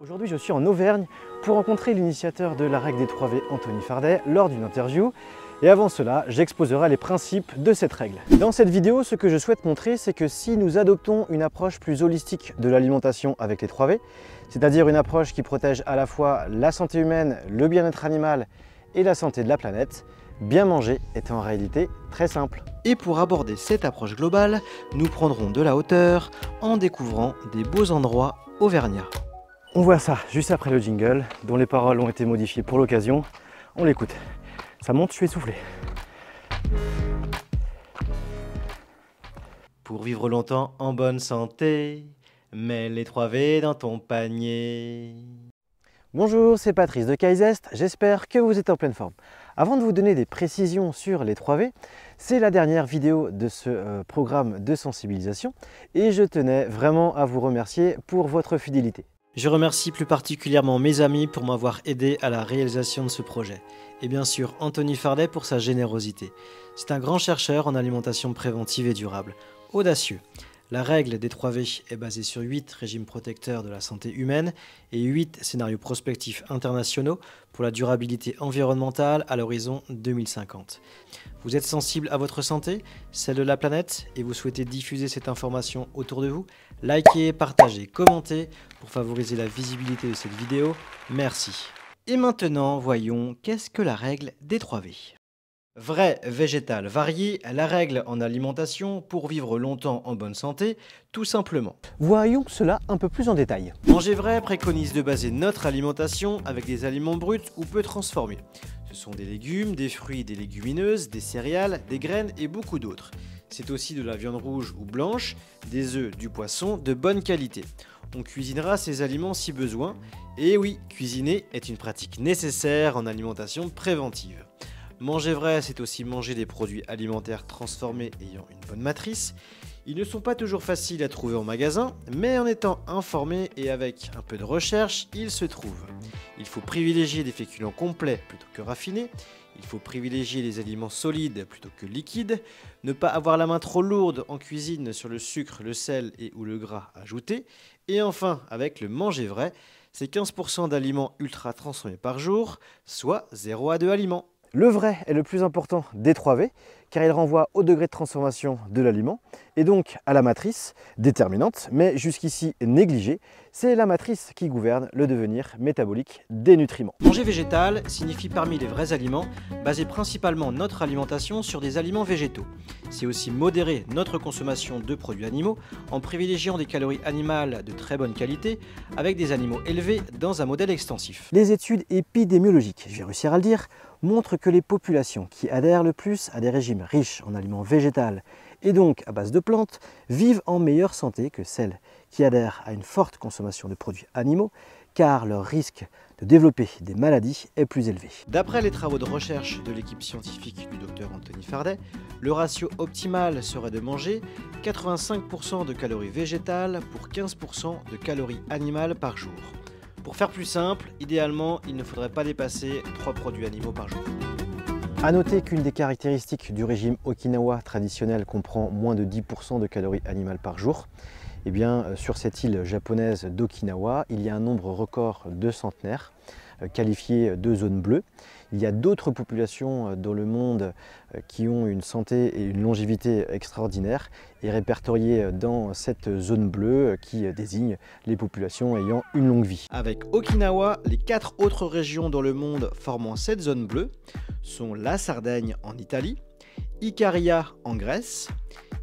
Aujourd'hui, je suis en Auvergne pour rencontrer l'initiateur de la règle des 3V, Anthony Fardet, lors d'une interview. Et avant cela, j'exposerai les principes de cette règle. Dans cette vidéo, ce que je souhaite montrer, c'est que si nous adoptons une approche plus holistique de l'alimentation avec les 3V, c'est-à-dire une approche qui protège à la fois la santé humaine, le bien-être animal et la santé de la planète, bien manger est en réalité très simple. Et pour aborder cette approche globale, nous prendrons de la hauteur en découvrant des beaux endroits auvergnats. On voit ça juste après le jingle, dont les paroles ont été modifiées pour l'occasion. On l'écoute. Ça monte, je suis essoufflé. Pour vivre longtemps en bonne santé, mets les 3V dans ton panier. Bonjour, c'est Patrice de Kaizest, j'espère que vous êtes en pleine forme. Avant de vous donner des précisions sur les 3V, c'est la dernière vidéo de ce programme de sensibilisation et je tenais vraiment à vous remercier pour votre fidélité. Je remercie plus particulièrement mes amis pour m'avoir aidé à la réalisation de ce projet. Et bien sûr Anthony Fardet pour sa générosité. C'est un grand chercheur en alimentation préventive et durable. Audacieux. La règle des 3V est basée sur 8 régimes protecteurs de la santé humaine et 8 scénarios prospectifs internationaux pour la durabilité environnementale à l'horizon 2050. Vous êtes sensible à votre santé, celle de la planète, et vous souhaitez diffuser cette information autour de vous? Likez, partagez, commentez pour favoriser la visibilité de cette vidéo. Merci. Et maintenant, voyons qu'est-ce que la règle des 3V. Vrai, végétal, varié, la règle en alimentation pour vivre longtemps en bonne santé, tout simplement. Voyons cela un peu plus en détail. Manger vrai préconise de baser notre alimentation avec des aliments bruts ou peu transformés. Ce sont des légumes, des fruits, des légumineuses, des céréales, des graines et beaucoup d'autres. C'est aussi de la viande rouge ou blanche, des œufs, du poisson de bonne qualité. On cuisinera ces aliments si besoin. Et oui, cuisiner est une pratique nécessaire en alimentation préventive. Manger vrai, c'est aussi manger des produits alimentaires transformés ayant une bonne matrice. Ils ne sont pas toujours faciles à trouver en magasin, mais en étant informé et avec un peu de recherche, ils se trouvent. Il faut privilégier des féculents complets plutôt que raffinés. Il faut privilégier les aliments solides plutôt que liquides. Ne pas avoir la main trop lourde en cuisine sur le sucre, le sel et ou le gras ajouté. Et enfin, avec le manger vrai, c'est 15% d'aliments ultra transformés par jour, soit 0 à 2 aliments. Le vrai est le plus important des 3V car il renvoie au degré de transformation de l'aliment et donc à la matrice déterminante, mais jusqu'ici négligée, c'est la matrice qui gouverne le devenir métabolique des nutriments. Manger végétal signifie parmi les vrais aliments baser principalement notre alimentation sur des aliments végétaux. C'est aussi modérer notre consommation de produits animaux en privilégiant des calories animales de très bonne qualité avec des animaux élevés dans un modèle extensif. Les études épidémiologiques, je vais réussir à le dire, montrent que les populations qui adhèrent le plus à des régimes riches en aliments végétaux et donc à base de plantes vivent en meilleure santé que celles qui adhèrent à une forte consommation de produits animaux car leur risque de développer des maladies est plus élevé. D'après les travaux de recherche de l'équipe scientifique du Dr Anthony Fardet, le ratio optimal serait de manger 85% de calories végétales pour 15% de calories animales par jour. Pour faire plus simple, idéalement, il ne faudrait pas dépasser 3 produits animaux par jour. A noter qu'une des caractéristiques du régime Okinawa traditionnel comprend moins de 10% de calories animales par jour. Eh bien, sur cette île japonaise d'Okinawa, il y a un nombre record de centenaires qualifiés de zone bleue. Il y a d'autres populations dans le monde qui ont une santé et une longévité extraordinaires et répertoriées dans cette zone bleue qui désigne les populations ayant une longue vie. Avec Okinawa, les 4 autres régions dans le monde formant cette zone bleue sont la Sardaigne en Italie, Ikaria en Grèce,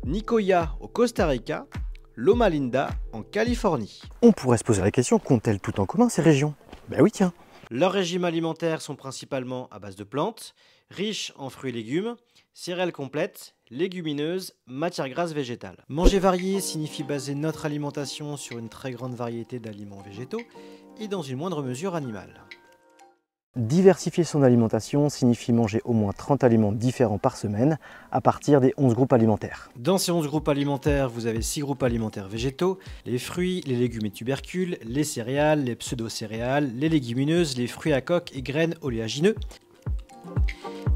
Nicoya au Costa Rica, Loma Linda en Californie. On pourrait se poser la question, qu'ont-elles tout en commun ces régions? Ben oui tiens. Leurs régimes alimentaires sont principalement à base de plantes, riches en fruits et légumes, céréales complètes, légumineuses, matières grasses végétales. Manger varié signifie baser notre alimentation sur une très grande variété d'aliments végétaux et dans une moindre mesure animale. Diversifier son alimentation signifie manger au moins 30 aliments différents par semaine à partir des 11 groupes alimentaires. Dans ces 11 groupes alimentaires, vous avez 6 groupes alimentaires végétaux, les fruits, les légumes et tubercules, les céréales, les pseudo-céréales, les légumineuses, les fruits à coque et graines oléagineux,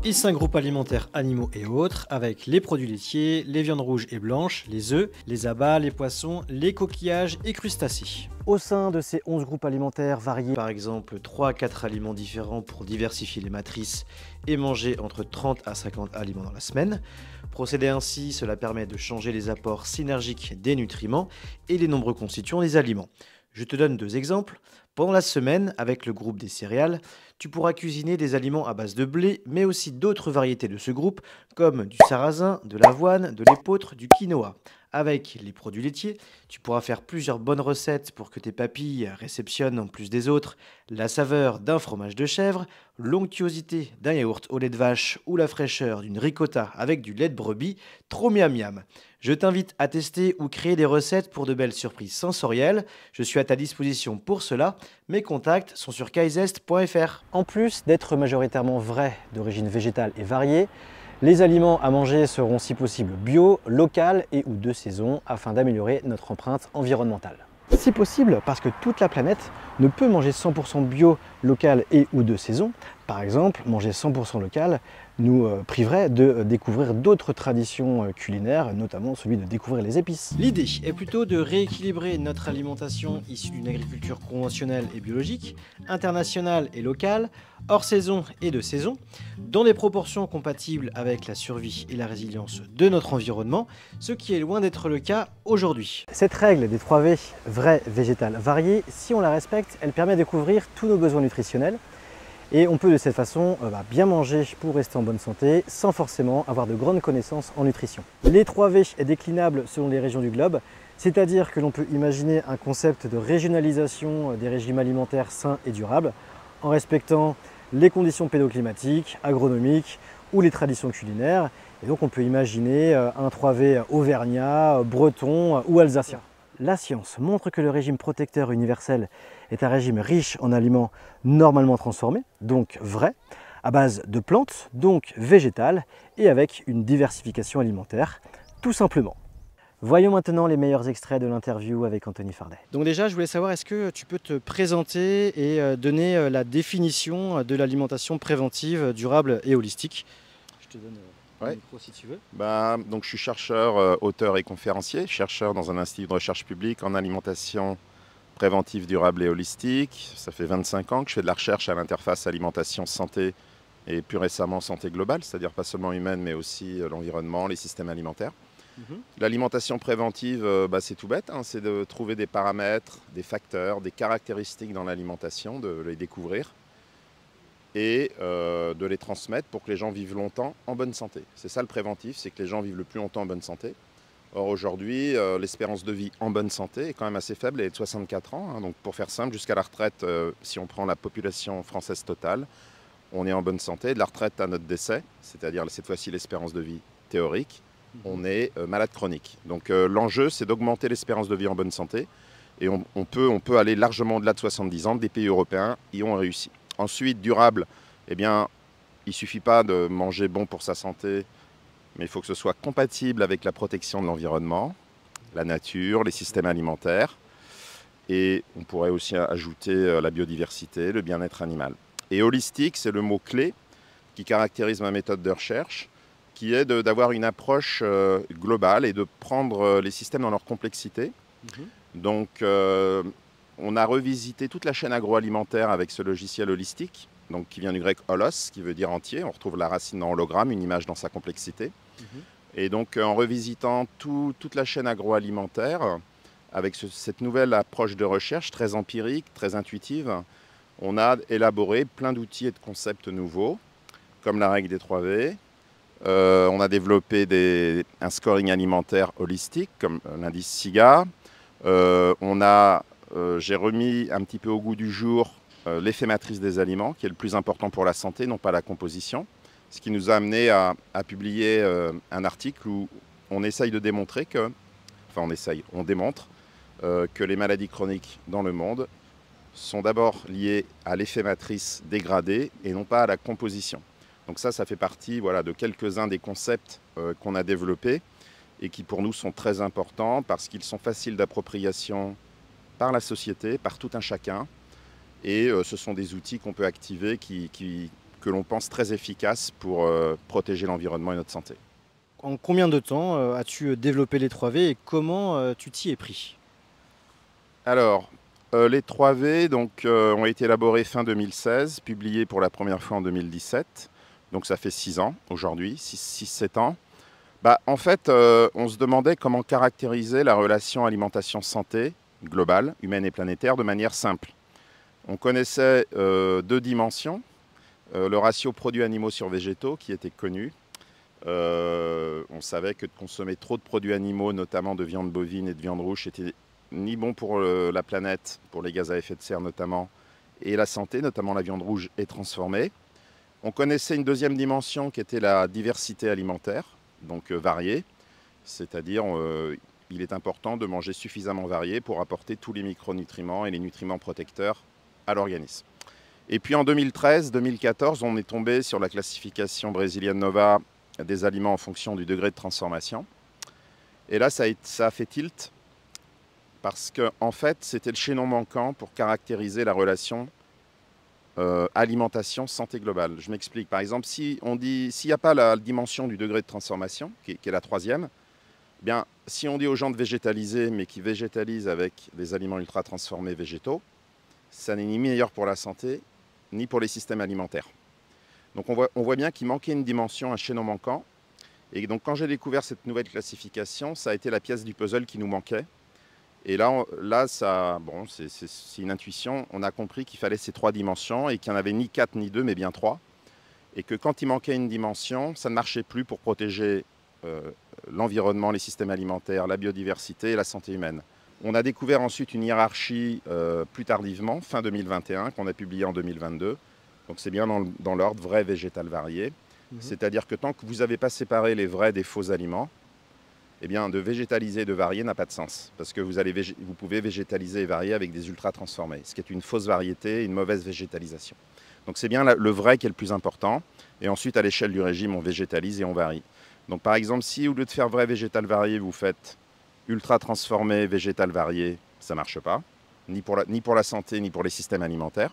et 5 groupes alimentaires animaux et autres, avec les produits laitiers, les viandes rouges et blanches, les œufs, les abats, les poissons, les coquillages et crustacés. Au sein de ces 11 groupes alimentaires variés, par exemple 3 à 4 aliments différents pour diversifier les matrices et manger entre 30 à 50 aliments dans la semaine. Procéder ainsi, cela permet de changer les apports synergiques des nutriments et les nombreux constituants des aliments. Je te donne 2 exemples. Pendant la semaine, avec le groupe des céréales, tu pourras cuisiner des aliments à base de blé, mais aussi d'autres variétés de ce groupe, comme du sarrasin, de l'avoine, de l'épeautre, du quinoa. Avec les produits laitiers, tu pourras faire plusieurs bonnes recettes pour que tes papilles réceptionnent en plus des autres la saveur d'un fromage de chèvre, l'onctuosité d'un yaourt au lait de vache ou la fraîcheur d'une ricotta avec du lait de brebis, trop miam miam. Je t'invite à tester ou créer des recettes pour de belles surprises sensorielles. Je suis à ta disposition pour cela. Mes contacts sont sur kaizest.fr. En plus d'être majoritairement vrais, d'origine végétale et variée, les aliments à manger seront si possible bio, local et ou de saison afin d'améliorer notre empreinte environnementale. Si possible parce que toute la planète ne peut manger 100% bio, local et ou de saison. Par exemple, manger 100% local nous priverait de découvrir d'autres traditions culinaires, notamment celui de découvrir les épices. L'idée est plutôt de rééquilibrer notre alimentation issue d'une agriculture conventionnelle et biologique, internationale et locale, hors saison et de saison, dans des proportions compatibles avec la survie et la résilience de notre environnement, ce qui est loin d'être le cas aujourd'hui. Cette règle des 3 V, vrai, végétal, varié, si on la respecte, elle permet de couvrir tous nos besoins nutritionnels. Et on peut de cette façon bien manger pour rester en bonne santé sans forcément avoir de grandes connaissances en nutrition. Les 3V est déclinable selon les régions du globe, c'est-à-dire que l'on peut imaginer un concept de régionalisation des régimes alimentaires sains et durables en respectant les conditions pédoclimatiques, agronomiques ou les traditions culinaires. Et donc on peut imaginer un 3V auvergnat, breton ou alsacien. La science montre que le régime protecteur universel est un régime riche en aliments normalement transformés, donc vrais, à base de plantes, donc végétales, et avec une diversification alimentaire, tout simplement. Voyons maintenant les meilleurs extraits de l'interview avec Anthony Fardet. Donc déjà, je voulais savoir, est-ce que tu peux te présenter et donner la définition de l'alimentation préventive, durable et holistique? Je te donne le micro si tu veux. Donc je suis chercheur, auteur et conférencier, chercheur dans un institut de recherche publique en alimentation préventive, durable et holistique. Ça fait 25 ans que je fais de la recherche à l'interface alimentation-santé et plus récemment santé globale, c'est-à-dire pas seulement humaine mais aussi l'environnement, les systèmes alimentaires. L'alimentation préventive, c'est tout bête, c'est de trouver des paramètres, des facteurs, des caractéristiques dans l'alimentation, de les découvrir et de les transmettre pour que les gens vivent longtemps en bonne santé. C'est ça le préventif, c'est que les gens vivent le plus longtemps en bonne santé. Or aujourd'hui, l'espérance de vie en bonne santé est quand même assez faible, elle est de 64 ans. Donc pour faire simple, jusqu'à la retraite, si on prend la population française totale, on est en bonne santé. De la retraite à notre décès, c'est-à-dire cette fois-ci l'espérance de vie théorique, on est malade chronique. Donc l'enjeu, c'est d'augmenter l'espérance de vie en bonne santé. Et on peut aller largement au-delà de 70 ans. Des pays européens y ont réussi. Ensuite, durable, il ne suffit pas de manger bon pour sa santé, mais il faut que ce soit compatible avec la protection de l'environnement, la nature, les systèmes alimentaires. Et on pourrait aussi ajouter la biodiversité, le bien-être animal. Et holistique, c'est le mot-clé qui caractérise ma méthode de recherche, qui est d'avoir une approche globale et de prendre les systèmes dans leur complexité. Donc, on a revisité toute la chaîne agroalimentaire avec ce logiciel holistique, donc qui vient du grec holos, qui veut dire entier. On retrouve la racine dans hologramme, une image dans sa complexité. Et donc, en revisitant toute la chaîne agroalimentaire, avec cette nouvelle approche de recherche très empirique, très intuitive, on a élaboré plein d'outils et de concepts nouveaux, comme la règle des 3V. On a développé un scoring alimentaire holistique, comme l'indice SIGA. J'ai remis un petit peu au goût du jour l'effet matrice des aliments, qui est le plus important pour la santé, non pas la composition. Ce qui nous a amené à publier un article où on essaye de démontrer on démontre que les maladies chroniques dans le monde sont d'abord liées à l'effet matrice dégradé et non pas à la composition. Donc ça fait partie de quelques-uns des concepts qu'on a développés et qui pour nous sont très importants parce qu'ils sont faciles d'appropriation par la société, par tout un chacun. Et ce sont des outils qu'on peut activer qui que l'on pense très efficace pour protéger l'environnement et notre santé. En combien de temps as-tu développé les 3V et comment tu t'y es pris? Alors, les 3V ont été élaborés fin 2016, publiés pour la première fois en 2017. Donc ça fait 6 ans aujourd'hui, 6-7 ans. En fait, on se demandait comment caractériser la relation alimentation-santé globale, humaine et planétaire, de manière simple. On connaissait 2 dimensions, le ratio produits animaux sur végétaux qui était connu. On savait que de consommer trop de produits animaux, notamment de viande bovine et de viande rouge, n'était ni bon pour la planète, pour les gaz à effet de serre notamment, et la santé, notamment la viande rouge et transformée. On connaissait une deuxième dimension qui était la diversité alimentaire, donc variée, c'est-à-dire il est important de manger suffisamment varié pour apporter tous les micronutriments et les nutriments protecteurs à l'organisme. Et puis en 2013-2014, on est tombé sur la classification brésilienne Nova des aliments en fonction du degré de transformation. Et là, ça a fait tilt parce que en fait, c'était le chaînon manquant pour caractériser la relation alimentation santé globale. Je m'explique. Par exemple, si on dit s'il n'y a pas la dimension du degré de transformation, qui est la troisième, bien, si on dit aux gens de végétaliser, mais qui végétalisent avec des aliments ultra transformés végétaux, ça n'est ni meilleur pour la santé, ni pour les systèmes alimentaires. Donc on voit bien qu'il manquait une dimension, un chaînon manquant. Et donc quand j'ai découvert cette nouvelle classification, ça a été la pièce du puzzle qui nous manquait. Et là c'est une intuition. On a compris qu'il fallait ces 3 dimensions et qu'il n'y en avait ni 4 ni 2, mais bien 3. Et que quand il manquait une dimension, ça ne marchait plus pour protéger l'environnement, les systèmes alimentaires, la biodiversité et la santé humaine. On a découvert ensuite une hiérarchie plus tardivement, fin 2021, qu'on a publiée en 2022. Donc c'est bien dans l'ordre vrai, végétal, varié. C'est-à-dire que tant que vous n'avez pas séparé les vrais des faux aliments, eh bien, de végétaliser et de varier n'a pas de sens. Parce que vous pouvez végétaliser et varier avec des ultra transformés, ce qui est une fausse variété, une mauvaise végétalisation. Donc c'est bien le vrai qui est le plus important. Et ensuite, à l'échelle du régime, on végétalise et on varie. Donc par exemple, si au lieu de faire vrai, végétal, varié, vous faites ultra transformé, végétal, varié, ça ne marche pas, ni pour la santé, ni pour les systèmes alimentaires.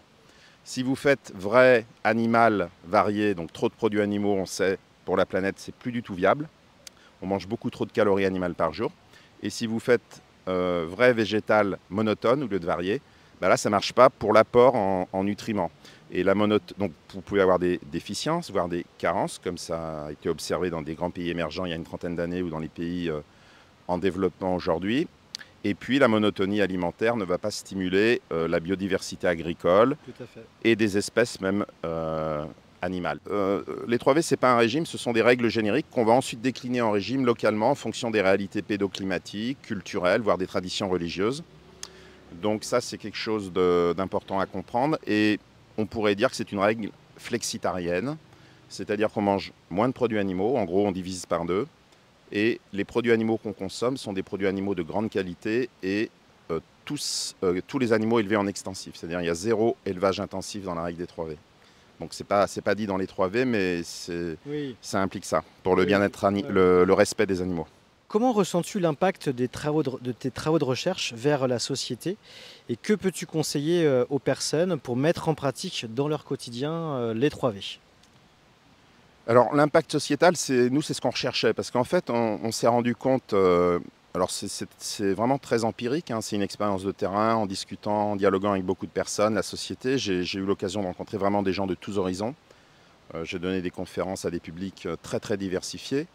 Si vous faites vrai, animal, varié, donc trop de produits animaux, on sait, pour la planète, c'est plus du tout viable. On mange beaucoup trop de calories animales par jour. Et si vous faites vrai, végétal, monotone, au lieu de varié, là, ça ne marche pas pour l'apport en nutriments. Et donc, vous pouvez avoir des déficiences, voire des carences, comme ça a été observé dans des grands pays émergents il y a une trentaine d'années ou dans les pays en développement aujourd'hui. Et puis la monotonie alimentaire ne va pas stimuler la biodiversité agricole et des espèces même animales. Les 3V, ce n'est pas un régime, ce sont des règles génériques qu'on va ensuite décliner en régime localement en fonction des réalités pédoclimatiques, culturelles, voire des traditions religieuses. Donc ça, c'est quelque chose d'important à comprendre. Et on pourrait dire que c'est une règle flexitarienne, c'est-à-dire qu'on mange moins de produits animaux, en gros on divise par 2. Et les produits animaux qu'on consomme sont des produits animaux de grande qualité et tous les animaux élevés en extensif. C'est-à-dire qu'il y a 0 élevage intensif dans la règle des 3V. Donc c'est pas dit dans les 3V, mais ça implique ça, pour le bien-être, le respect des animaux. Comment ressens-tu l'impact de tes travaux de recherche vers la société et que peux-tu conseiller aux personnes pour mettre en pratique dans leur quotidien les 3V? Alors l'impact sociétal, c'est ce qu'on recherchait, parce qu'en fait on s'est rendu compte, alors c'est vraiment très empirique, hein, c'est une expérience de terrain, en discutant, en dialoguant avec beaucoup de personnes, la société. J'ai eu l'occasion de rencontrer vraiment des gens de tous horizons. J'ai donné des conférences à des publics très très diversifiés.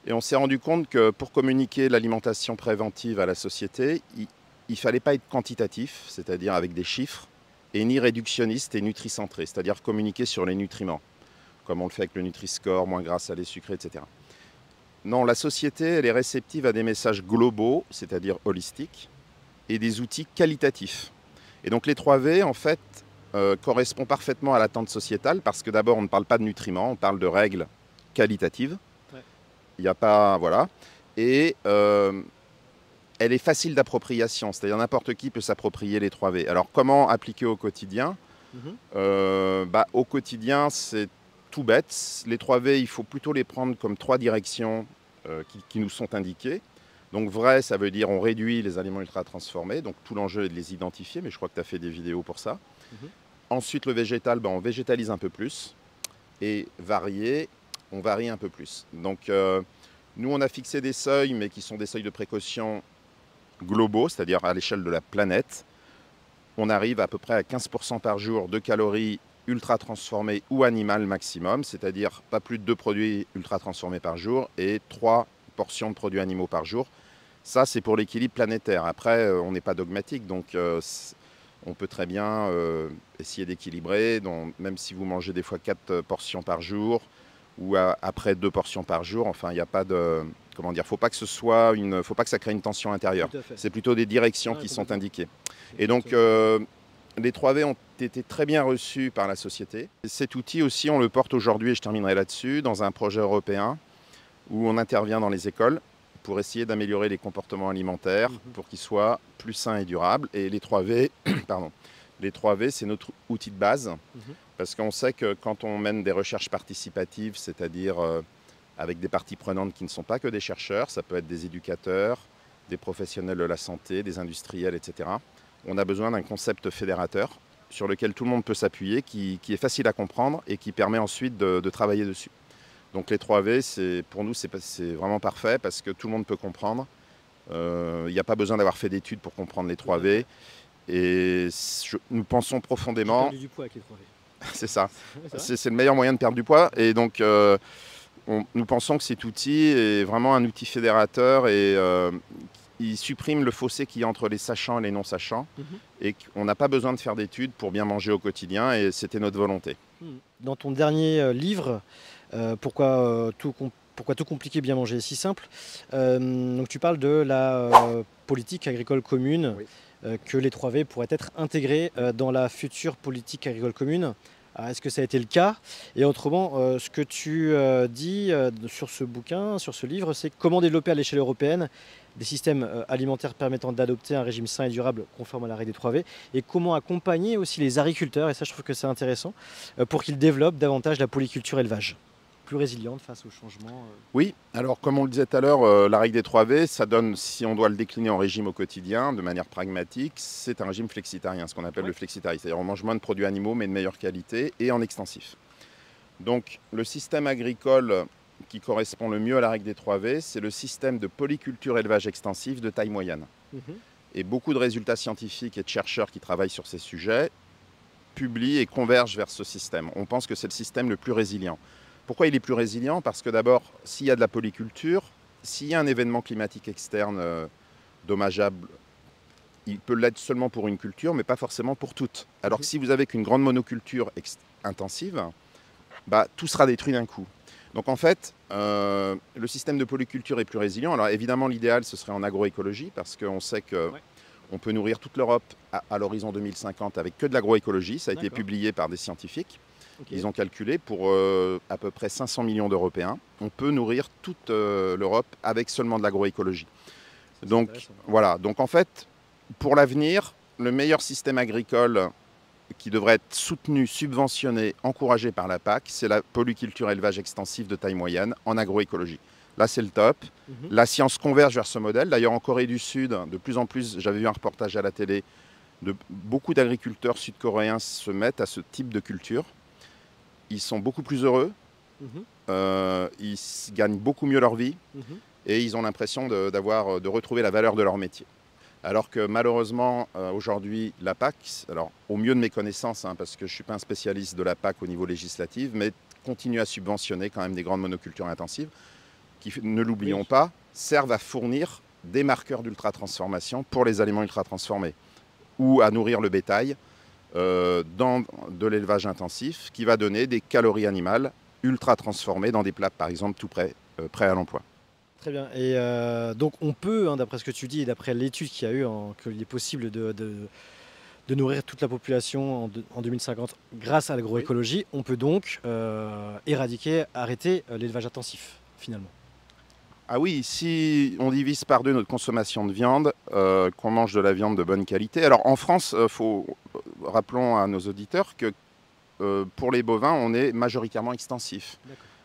Et on s'est rendu compte que pour communiquer l'alimentation préventive à la société, il ne fallait pas être quantitatif, c'est-à-dire avec des chiffres, et ni réductionniste et nutricentré, c'est-à-dire communiquer sur les nutriments, comme on le fait avec le Nutri-Score, moins gras, salé, sucré, etc. Non, la société, elle est réceptive à des messages globaux, c'est-à-dire holistiques, et des outils qualitatifs. Et donc les 3V, en fait, correspondent parfaitement à l'attente sociétale, parce que d'abord, on ne parle pas de nutriments, on parle de règles qualitatives. Il n'y a pas... Voilà. Et elle est facile d'appropriation, c'est-à-dire n'importe qui peut s'approprier les 3V. Alors comment appliquer au quotidien? Au quotidien, c'est tout bête. Les 3V, il faut plutôt les prendre comme 3 directions qui nous sont indiquées. Donc vrai, ça veut dire on réduit les aliments ultra transformés. Donc tout l'enjeu est de les identifier, mais je crois que tu as fait des vidéos pour ça. Ensuite, le végétal, on végétalise un peu plus. et variée, on varie un peu plus. Donc nous, on a fixé des seuils, mais qui sont des seuils de précaution globaux, c'est-à-dire à l'échelle de la planète. On arrive à peu près à 15% par jour de calories ultra transformées ou animales maximum, c'est-à-dire pas plus de 2 produits ultra transformés par jour et 3 portions de produits animaux par jour. Ça, c'est pour l'équilibre planétaire. Après, on n'est pas dogmatique, donc on peut très bien essayer d'équilibrer. Même si vous mangez des fois 4 portions par jour ou après 2 portions par jour, enfin, il n'y a pas de... Comment dire, faut pas que ça crée une tension intérieure. C'est plutôt des directions qui sont indiquées. Et donc, les 3V ont été très bien reçus par la société. Et cet outil aussi, on le porte aujourd'hui, et je terminerai là-dessus, dans un projet européen où on intervient dans les écoles pour essayer d'améliorer les comportements alimentaires pour qu'ils soient plus sains et durables. Et les 3V, pardon, les 3V, c'est notre outil de base parce qu'on sait que quand on mène des recherches participatives, c'est-à-dire avec des parties prenantes qui ne sont pas que des chercheurs, ça peut être des éducateurs, des professionnels de la santé, des industriels, etc. On a besoin d'un concept fédérateur sur lequel tout le monde peut s'appuyer, qui est facile à comprendre et qui permet ensuite de travailler dessus. Donc les 3V, pour nous, c'est vraiment parfait parce que tout le monde peut comprendre. Il n'y a pas besoin d'avoir fait d'études pour comprendre les 3V. Et nous pensons profondément... J'ai perdu du poids avec les 3V. C'est ça. C'est le meilleur moyen de perdre du poids. Et donc, nous pensons que cet outil est vraiment un outil fédérateur et il supprime le fossé qu'il y a entre les sachants et les non-sachants. Et qu'on n'a pas besoin de faire d'études pour bien manger au quotidien. Et c'était notre volonté. Dans ton dernier livre, pourquoi tout compliquer, bien manger, si simple. Donc tu parles de la politique agricole commune, que les 3V pourraient être intégrés dans la future politique agricole commune. Est-ce que ça a été le cas? Et autrement, ce que tu dis sur ce bouquin, sur ce livre, c'est comment développer à l'échelle européenne des systèmes alimentaires permettant d'adopter un régime sain et durable conforme à la règle des 3V, et comment accompagner aussi les agriculteurs, et ça je trouve que c'est intéressant, pour qu'ils développent davantage la polyculture élevage, plus résiliente face aux changements. Oui, alors comme on le disait tout à l'heure, la règle des 3V, ça donne, si on doit le décliner en régime au quotidien, de manière pragmatique, c'est un régime flexitarien, ce qu'on appelle le flexitarien. C'est-à-dire on mange moins de produits animaux mais de meilleure qualité et en extensif. Donc le système agricole qui correspond le mieux à la règle des 3V, c'est le système de polyculture élevage extensif de taille moyenne. Et beaucoup de résultats scientifiques et de chercheurs qui travaillent sur ces sujets publient et convergent vers ce système. On pense que c'est le système le plus résilient. Pourquoi il est plus résilient? Parce que d'abord, s'il y a de la polyculture, s'il y a un événement climatique externe dommageable, il peut l'être seulement pour une culture, mais pas forcément pour toutes. Alors que si vous avez qu'une grande monoculture intensive, tout sera détruit d'un coup. Donc en fait, le système de polyculture est plus résilient. Alors évidemment, l'idéal, ce serait en agroécologie, parce qu'on sait qu'on peut nourrir toute l'Europe à l'horizon 2050 avec que de l'agroécologie. Ça a été publié par des scientifiques. Ils ont calculé pour à peu près 500 millions d'Européens, on peut nourrir toute l'Europe avec seulement de l'agroécologie. Donc voilà, donc en fait, pour l'avenir, le meilleur système agricole qui devrait être soutenu, subventionné, encouragé par la PAC, c'est la polyculture élevage extensif de taille moyenne en agroécologie. Là, c'est le top. La science converge vers ce modèle. D'ailleurs, en Corée du Sud, de plus en plus, j'avais vu un reportage à la télé, beaucoup d'agriculteurs sud-coréens se mettent à ce type de culture. Ils sont beaucoup plus heureux, ils gagnent beaucoup mieux leur vie et ils ont l'impression de retrouver la valeur de leur métier. Alors que malheureusement, aujourd'hui, la PAC, alors au mieux de mes connaissances, parce que je ne suis pas un spécialiste de la PAC au niveau législatif, mais continue à subventionner quand même des grandes monocultures intensives qui, ne l'oublions pas, servent à fournir des marqueurs d'ultra-transformation pour les aliments ultra-transformés ou à nourrir le bétail dans de l'élevage intensif qui va donner des calories animales ultra-transformées dans des plats, par exemple, tout prêts à l'emploi. Très bien. Et donc on peut, d'après ce que tu dis et d'après l'étude qu'il y a eu, qu'il est possible de nourrir toute la population en 2050 grâce à l'agroécologie, on peut donc arrêter l'élevage intensif finalement. Ah oui, si on divise par deux notre consommation de viande, qu'on mange de la viande de bonne qualité. Alors en France, rappelons à nos auditeurs que pour les bovins, on est majoritairement extensif.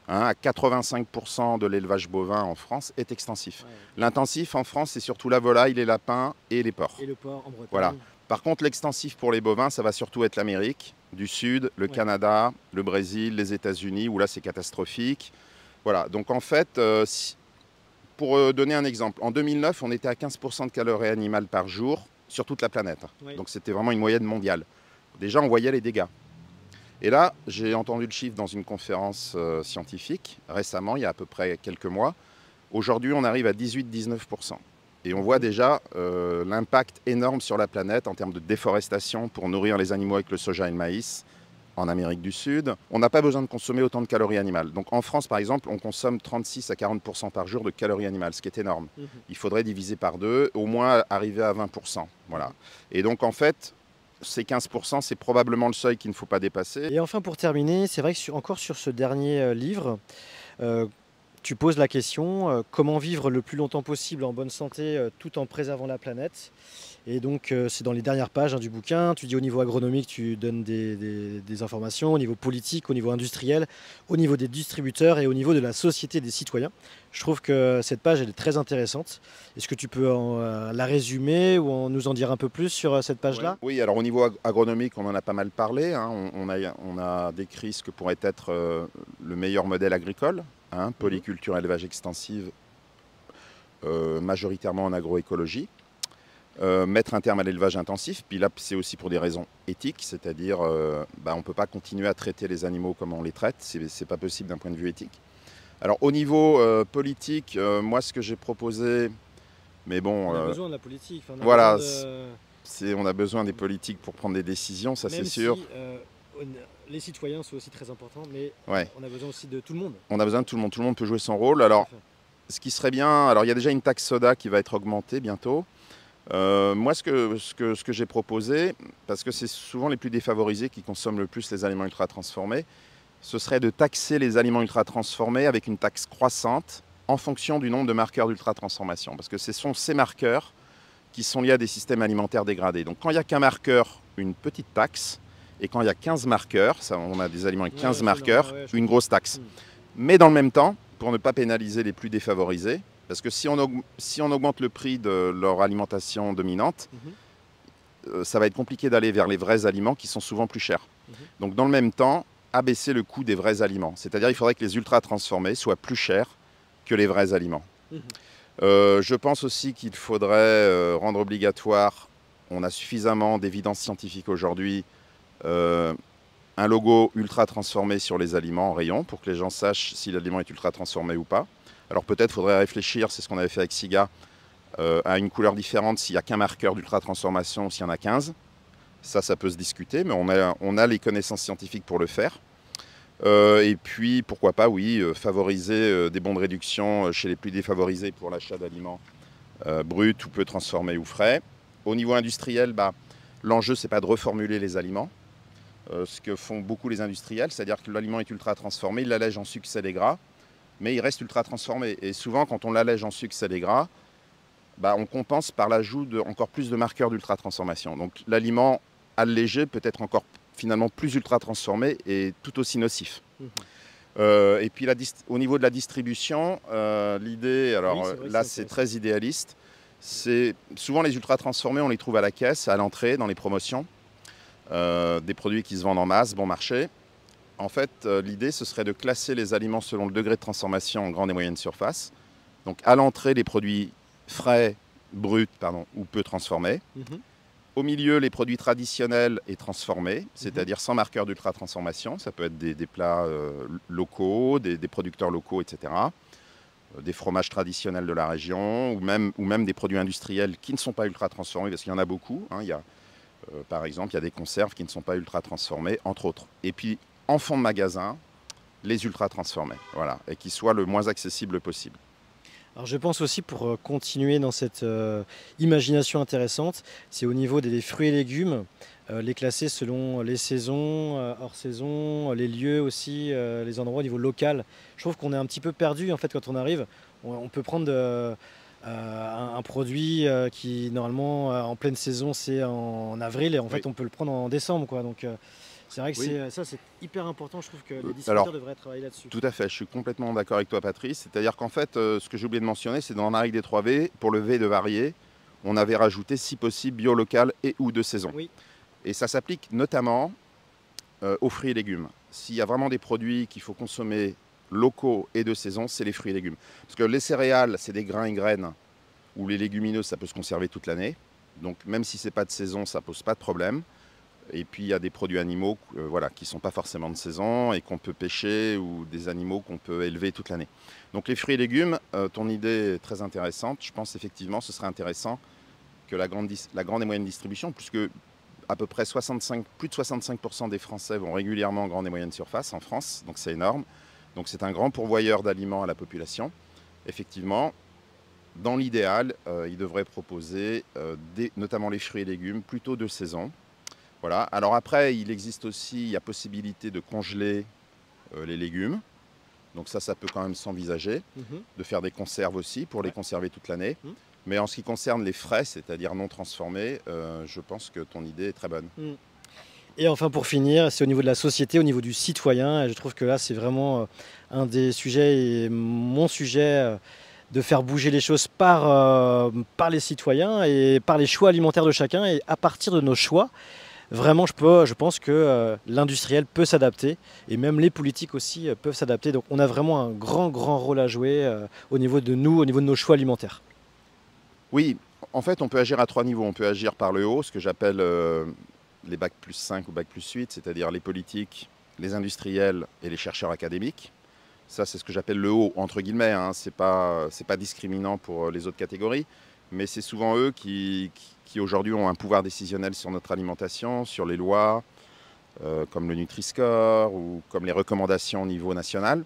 À 85% de l'élevage bovin en France est extensif. L'intensif en France, c'est surtout la volaille, les lapins et les porcs. Et le porc en Bretagne. Voilà. Par contre, l'extensif pour les bovins, ça va surtout être l'Amérique du Sud, le Canada, le Brésil, les États-Unis, où là c'est catastrophique. Voilà, donc en fait, pour donner un exemple, en 2009, on était à 15% de calories animales par jour sur toute la planète. Oui. Donc c'était vraiment une moyenne mondiale. Déjà, on voyait les dégâts. Et là, j'ai entendu le chiffre dans une conférence scientifique récemment, il y a à peu près quelques mois. Aujourd'hui, on arrive à 18-19%. Et on voit déjà l'impact énorme sur la planète en termes de déforestation pour nourrir les animaux avec le soja et le maïs en Amérique du Sud. On n'a pas besoin de consommer autant de calories animales. Donc en France, par exemple, on consomme 36 à 40% par jour de calories animales, ce qui est énorme. Il faudrait diviser par 2, au moins arriver à 20%. Voilà. Et donc en fait, ces 15%, c'est probablement le seuil qu'il ne faut pas dépasser. Et enfin, pour terminer, c'est vrai que encore sur ce dernier livre, tu poses la question comment vivre le plus longtemps possible en bonne santé tout en préservant la planète. Et donc c'est dans les dernières pages du bouquin, tu dis au niveau agronomique, tu donnes des informations, au niveau politique, au niveau industriel, au niveau des distributeurs et au niveau de la société des citoyens. Je trouve que cette page elle est très intéressante. Est-ce que tu peux la résumer ou nous en dire un peu plus sur cette page-là? Oui, alors au niveau agronomique, on en a pas mal parlé. Hein. On a décrit ce que pourrait être le meilleur modèle agricole. Hein, polyculture, élevage extensive, majoritairement en agroécologie. Mettre un terme à l'élevage intensif, puis là c'est aussi pour des raisons éthiques, c'est-à-dire on ne peut pas continuer à traiter les animaux comme on les traite, c'est pas possible d'un point de vue éthique. Alors au niveau politique, moi ce que j'ai proposé, mais bon... On a besoin de la politique. Enfin, voilà, on a besoin des politiques pour prendre des décisions, ça c'est sûr. Les citoyens sont aussi très importants, mais on a besoin aussi de tout le monde. On a besoin de tout le monde peut jouer son rôle. Alors, ce qui serait bien, alors il y a déjà une taxe soda qui va être augmentée bientôt. Moi, ce que j'ai proposé, parce que c'est souvent les plus défavorisés qui consomment le plus les aliments ultra transformés, ce serait de taxer les aliments ultra transformés avec une taxe croissante en fonction du nombre de marqueurs d'ultra transformation. Parce que ce sont ces marqueurs qui sont liés à des systèmes alimentaires dégradés. Donc quand il n'y a qu'un marqueur, une petite taxe, et quand il y a 15 marqueurs, on a des aliments avec 15 marqueurs, une grosse taxe. Mais dans le même temps, pour ne pas pénaliser les plus défavorisés, parce que si on augmente le prix de leur alimentation dominante, ça va être compliqué d'aller vers les vrais aliments qui sont souvent plus chers. Donc dans le même temps, abaisser le coût des vrais aliments. C'est-à-dire qu'il faudrait que les ultra transformés soient plus chers que les vrais aliments. Je pense aussi qu'il faudrait rendre obligatoire, on a suffisamment d'évidence scientifique aujourd'hui, un logo ultra transformé sur les aliments en rayon pour que les gens sachent si l'aliment est ultra transformé ou pas. Alors peut-être faudrait réfléchir, c'est ce qu'on avait fait avec SIGA, à une couleur différente s'il n'y a qu'un marqueur d'ultra transformation ou s'il y en a 15. Ça peut se discuter, mais on a les connaissances scientifiques pour le faire. Et puis pourquoi pas, oui, favoriser des bons de réduction chez les plus défavorisés pour l'achat d'aliments bruts ou peu transformés ou frais. Au niveau industriel, l'enjeu c'est pas de reformuler les aliments. Ce que font beaucoup les industriels, c'est-à-dire que l'aliment est ultra transformé, ils l'allègent en sucre, sel et gras, mais il reste ultra transformé. Et souvent, quand on l'allège en sucre, sel et gras, on compense par l'ajout de encore plus de marqueurs d'ultra transformation. Donc l'aliment allégé peut être encore finalement plus ultra transformé et tout aussi nocif. Et puis au niveau de la distribution, l'idée, alors là c'est très idéaliste, c'est souvent les ultra transformés, on les trouve à la caisse, à l'entrée, dans les promotions. Des produits qui se vendent en masse, bon marché. En fait, l'idée, ce serait de classer les aliments selon le degré de transformation en grande et moyenne surface. Donc, à l'entrée, les produits frais, bruts, ou peu transformés. Au milieu, les produits traditionnels et transformés, c'est-à-dire sans marqueur d'ultra transformation. Ça peut être des plats locaux, des producteurs locaux, etc. Des fromages traditionnels de la région, ou même des produits industriels qui ne sont pas ultra transformés, parce qu'il y en a beaucoup. Hein, par exemple, il y a des conserves qui ne sont pas ultra transformées, entre autres. Et puis, en fond de magasin, les ultra transformés, voilà, et qui soient le moins accessibles possible. Alors je pense aussi, pour continuer dans cette imagination intéressante, c'est au niveau des fruits et légumes, les classer selon les saisons, hors saison, les lieux aussi, les endroits au niveau local. Je trouve qu'on est un petit peu perdu en fait quand on arrive. On peut prendre un produit qui normalement en pleine saison c'est en avril et en fait on peut le prendre en décembre, quoi. Donc c'est vrai que c'est hyper important. Je trouve que les distributeurs devraient travailler là-dessus. Tout à fait, je suis complètement d'accord avec toi Patrice. C'est-à-dire qu'en fait, ce que j'ai oublié de mentionner, c'est dans la règle des 3 V, pour le V de varié, on avait rajouté, si possible, bio, local et ou de saison. Oui. Et ça s'applique notamment aux fruits et légumes. S'il y a vraiment des produits qu'il faut consommer locaux et de saison, c'est les fruits et légumes. Parce que les céréales, c'est des grains et graines, ou les légumineuses, ça peut se conserver toute l'année. Donc même si ce n'est pas de saison, ça ne pose pas de problème. Et puis il y a des produits animaux voilà, qui ne sont pas forcément de saison et qu'on peut pêcher, ou des animaux qu'on peut élever toute l'année. Donc les fruits et légumes, ton idée est très intéressante. Je pense effectivement que ce serait intéressant que la grande et moyenne distribution, puisque à peu près plus de 65% des Français vont régulièrement en grande et moyenne surface en France, donc c'est énorme. Donc c'est un grand pourvoyeur d'aliments à la population. Effectivement, dans l'idéal, ils devraient proposer notamment les fruits et légumes plutôt de saison. Voilà. Alors après, il existe aussi, il y a possibilité de congeler les légumes. Donc ça peut quand même s'envisager, de faire des conserves aussi pour les conserver toute l'année. Mais en ce qui concerne les frais, c'est-à-dire non transformés, je pense que ton idée est très bonne. Et enfin pour finir, c'est au niveau de la société, au niveau du citoyen. Et je trouve que là c'est vraiment un des sujets, et mon sujet, de faire bouger les choses par les citoyens et par les choix alimentaires de chacun. Et à partir de nos choix, vraiment je pense que l'industriel peut s'adapter, et même les politiques aussi peuvent s'adapter. Donc on a vraiment un grand rôle à jouer au niveau de nous, au niveau de nos choix alimentaires. Oui, en fait on peut agir à 3 niveaux. On peut agir par le haut, ce que j'appelle les bac plus 5 ou bac plus 8, c'est-à-dire les politiques, les industriels et les chercheurs académiques. Ça, c'est ce que j'appelle le haut, entre guillemets. Hein. Ce n'est pas discriminant pour les autres catégories, mais c'est souvent eux qui aujourd'hui ont un pouvoir décisionnel sur notre alimentation, sur les lois, comme le Nutri-Score ou comme les recommandations au niveau national.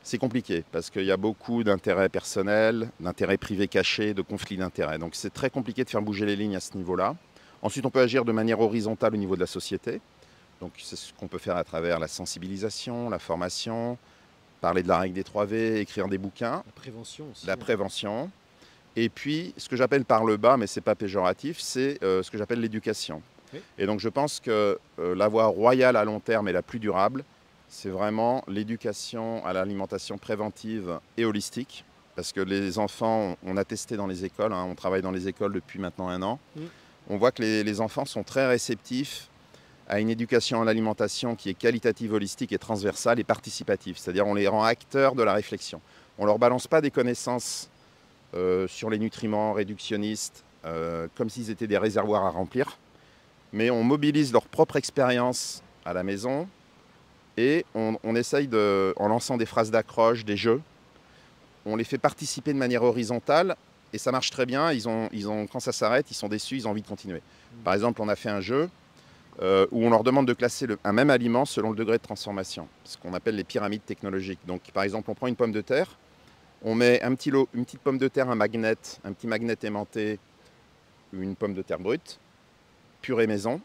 C'est compliqué parce qu'il y a beaucoup d'intérêts personnels, d'intérêts privés cachés, de conflits d'intérêts. Donc c'est très compliqué de faire bouger les lignes à ce niveau-là. Ensuite, on peut agir de manière horizontale au niveau de la société. Donc c'est ce qu'on peut faire à travers la sensibilisation, la formation, parler de la règle des 3V, écrire des bouquins. La prévention aussi. La prévention. Et puis, ce que j'appelle par le bas, mais ce n'est pas péjoratif, c'est ce que j'appelle l'éducation. Oui. Et donc je pense que la voie royale à long terme et la plus durable, c'est vraiment l'éducation à l'alimentation préventive et holistique. Parce que les enfants, on a testé dans les écoles, hein, on travaille dans les écoles depuis maintenant 1 an. On voit que les enfants sont très réceptifs à une éducation à l'alimentation qui est qualitative, holistique et transversale et participative. C'est-à-dire on les rend acteurs de la réflexion. On ne leur balance pas des connaissances sur les nutriments réductionnistes comme s'ils étaient des réservoirs à remplir. Mais on mobilise leur propre expérience à la maison et on essaye, en lançant des phrases d'accroche, des jeux, on les fait participer de manière horizontale. Et ça marche très bien, quand ça s'arrête, ils sont déçus, ils ont envie de continuer. Par exemple, on a fait un jeu où on leur demande de classer un même aliment selon le degré de transformation, ce qu'on appelle les pyramides technologiques. Donc par exemple, on prend une pomme de terre, on met une petite pomme de terre, un petit magnet aimanté, une pomme de terre brute, purée maison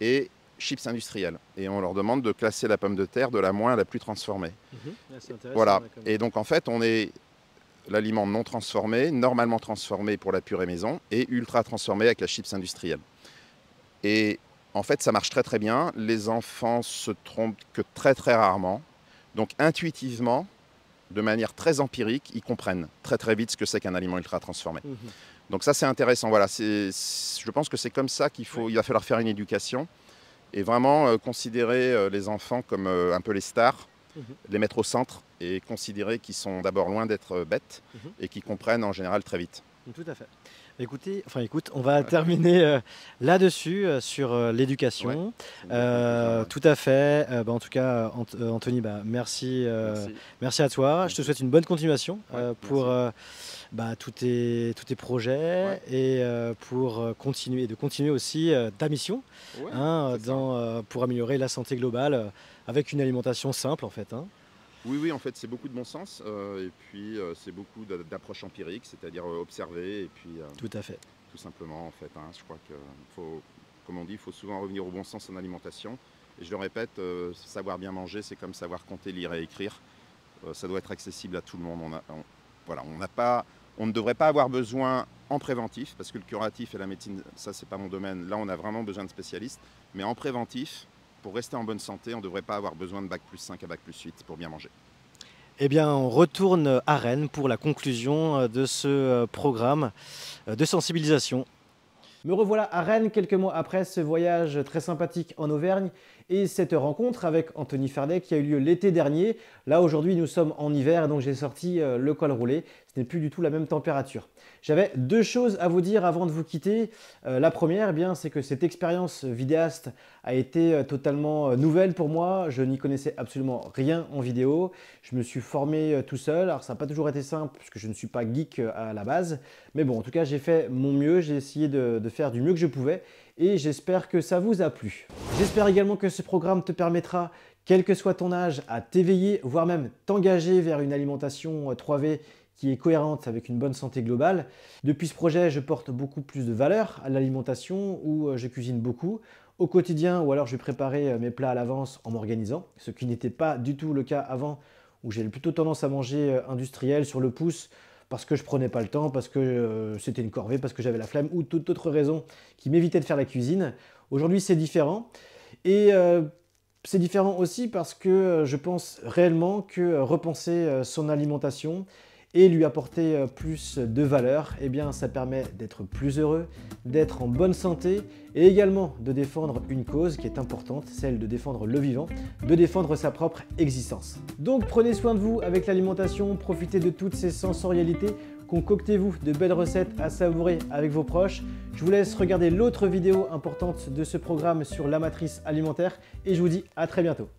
et chips industriels. Et on leur demande de classer la pomme de terre de la moins à la plus transformée. Voilà, et donc en fait, on est l'aliment non transformé, normalement transformé pour la purée maison et ultra transformé avec la chips industrielle. Et en fait, ça marche très bien. Les enfants se trompent que très rarement. Donc intuitivement, de manière très empirique, ils comprennent très vite ce que c'est qu'un aliment ultra transformé. Donc ça, c'est intéressant. Voilà, je pense que c'est comme ça il va falloir faire une éducation et vraiment considérer les enfants comme un peu les stars, les mettre au centre et considérer qu'ils sont d'abord loin d'être bêtes et qu'ils comprennent en général très vite. Tout à fait. Écoute, on va terminer là-dessus, sur l'éducation. Tout à fait. En tout cas, Anthony, merci à toi. Je te souhaite une bonne continuation pour tous tes projets et pour continuer aussi ta mission pour améliorer la santé globale avec une alimentation simple en fait. Oui, en fait, c'est beaucoup de bon sens et puis c'est beaucoup d'approche empirique, c'est-à-dire observer et puis tout à fait. Tout simplement, en fait. Je crois que, comme on dit, il faut souvent revenir au bon sens en alimentation. Et je le répète, savoir bien manger, c'est comme savoir compter, lire et écrire. Ça doit être accessible à tout le monde. On ne devrait pas avoir besoin en préventif, parce que le curatif et la médecine, ça, c'est pas mon domaine. Là, on a vraiment besoin de spécialistes. Mais en préventif, pour rester en bonne santé, on ne devrait pas avoir besoin de bac plus 5 à bac plus 8 pour bien manger. Eh bien, on retourne à Rennes pour la conclusion de ce programme de sensibilisation. Me revoilà à Rennes quelques mois après ce voyage très sympathique en Auvergne et cette rencontre avec Anthony Fardet qui a eu lieu l'été dernier. Là aujourd'hui nous sommes en hiver et donc j'ai sorti le col roulé. Ce n'est plus du tout la même température. J'avais deux choses à vous dire avant de vous quitter. La première, eh bien, c'est que cette expérience vidéaste a été totalement nouvelle pour moi. Je n'y connaissais absolument rien en vidéo. Je me suis formé tout seul. Alors ça n'a pas toujours été simple puisque je ne suis pas geek à la base. Mais bon, en tout cas, j'ai fait mon mieux. J'ai essayé de faire du mieux que je pouvais et j'espère que ça vous a plu. J'espère également que ce programme te permettra, quel que soit ton âge, à t'éveiller, voire même t'engager vers une alimentation 3V qui est cohérente avec une bonne santé globale. Depuis ce projet, je porte beaucoup plus de valeur à l'alimentation où je cuisine beaucoup au quotidien ou alors je vais préparer mes plats à l'avance en m'organisant, ce qui n'était pas du tout le cas avant où j'ai plutôt tendance à manger industriel sur le pouce parce que je prenais pas le temps, parce que c'était une corvée, parce que j'avais la flemme ou toute autre raison qui m'évitait de faire la cuisine. Aujourd'hui, c'est différent et c'est différent aussi parce que je pense réellement que repenser son alimentation et lui apporter plus de valeur, eh bien ça permet d'être plus heureux, d'être en bonne santé et également de défendre une cause qui est importante, celle de défendre le vivant, de défendre sa propre existence. Donc prenez soin de vous avec l'alimentation, profitez de toutes ces sensorialités, concoctez-vous de belles recettes à savourer avec vos proches. Je vous laisse regarder l'autre vidéo importante de ce programme sur la matrice alimentaire et je vous dis à très bientôt.